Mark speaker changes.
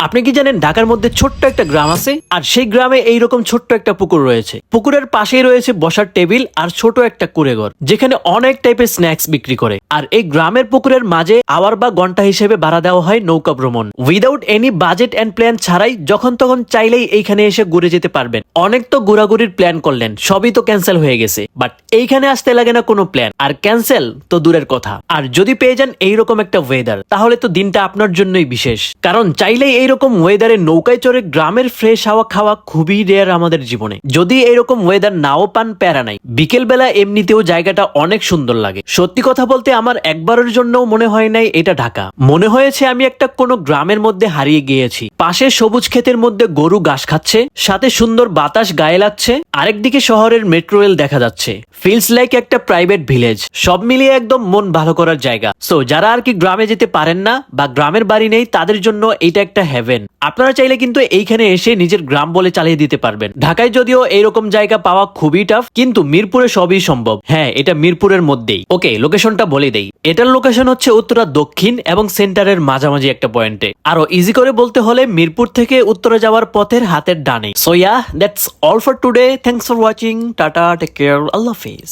Speaker 1: আপনি কি জানেন ঢাকার মধ্যে ছোট্ট একটা গ্রাম আছে, আর সেই গ্রামে এইরকম ছোট্ট একটা পুকুর রয়েছে। পুকুরের পাশেই রয়েছে বসার টেবিল আর ছোট একটা কুঁড়েঘর, যেখানে অনেক টাইপের স্ন্যাক্স বিক্রি করে। আর এই গ্রামের পুকুরের মাঝে আওয়ার বা ঘন্টা হিসেবে ভাড়া দেওয়া হয় নৌকা ভ্রমণ, without any budget and plan ছাড়াই। যখন তখন চাইলেই এইখানে এসে ঘুরে যেতে পারবেন। অনেক তো ঘোরাঘুরির প্ল্যান করলেন, সবই তো ক্যান্সেল হয়ে গেছে, বাট এইখানে আসতে লাগে না কোনো প্ল্যান, আর ক্যান্সেল তো দূরের কথা। আর যদি পেয়ে যান এইরকম একটা ওয়েদার, তাহলে তো দিনটা আপনার জন্যই বিশেষ। কারণ চাইলেই এইরকম ওয়েদারে নৌকায় চড়ে গ্রামের ফ্রেশ হাওয়া খাওয়া খুবই রেয়ার আমাদের জীবনে। যদি এইরকম ওয়েদার নাও পান, প্যারা নাই, বিকেল বেলা এমনিতেও জায়গাটা অনেক সুন্দর লাগে। সত্যি কথা বলতে আমার একবারের জন্যও মনে হয় নাই এটা ঢাকা। মনে হয়েছে আমি একটা কোনো গ্রামের মধ্যে হারিয়ে গিয়েছি। পাশে সবুজ ক্ষেতের মধ্যে গরু ঘাস খাচ্ছে, সাথে সুন্দর বাতাস গায়ে লাগছে, আরেকদিকে শহরের মেট্রো রেল দেখা যাচ্ছে। ফিলস লাইক একটা প্রাইভেট ভিলেজ। সব মিলিয়ে একদম মন ভালো করার জায়গা। সো যারা আর কি গ্রামে যেতে পারেন না বা গ্রামের বাড়ি নেই, তাদের জন্য এটা একটা হেভেন। আপনারা চাইলে কিন্তু এইখানে এসে নিজের গ্রাম বলে চালিয়ে দিতে পারবেন। ঢাকায় যদিও এইরকম জায়গা পাওয়া খুবই টাফ, কিন্তু মিরপুরে সবই সম্ভব। হ্যাঁ, এটা মিরপুরের মধ্যেই। ওকে, লোকেশনটা বলে দেই। এটার লোকেশন হচ্ছে উত্তরা দক্ষিণ এবং সেন্টারের মাঝামাঝি একটা পয়েন্টে। আরো ইজি করে বলতে হলে মিরপুর থেকে উত্তরা যাওয়ার পথের হাতের ডানে। So yeah, that's all for today. Thanks for watching. Tata, take care, Allah হাফেজ।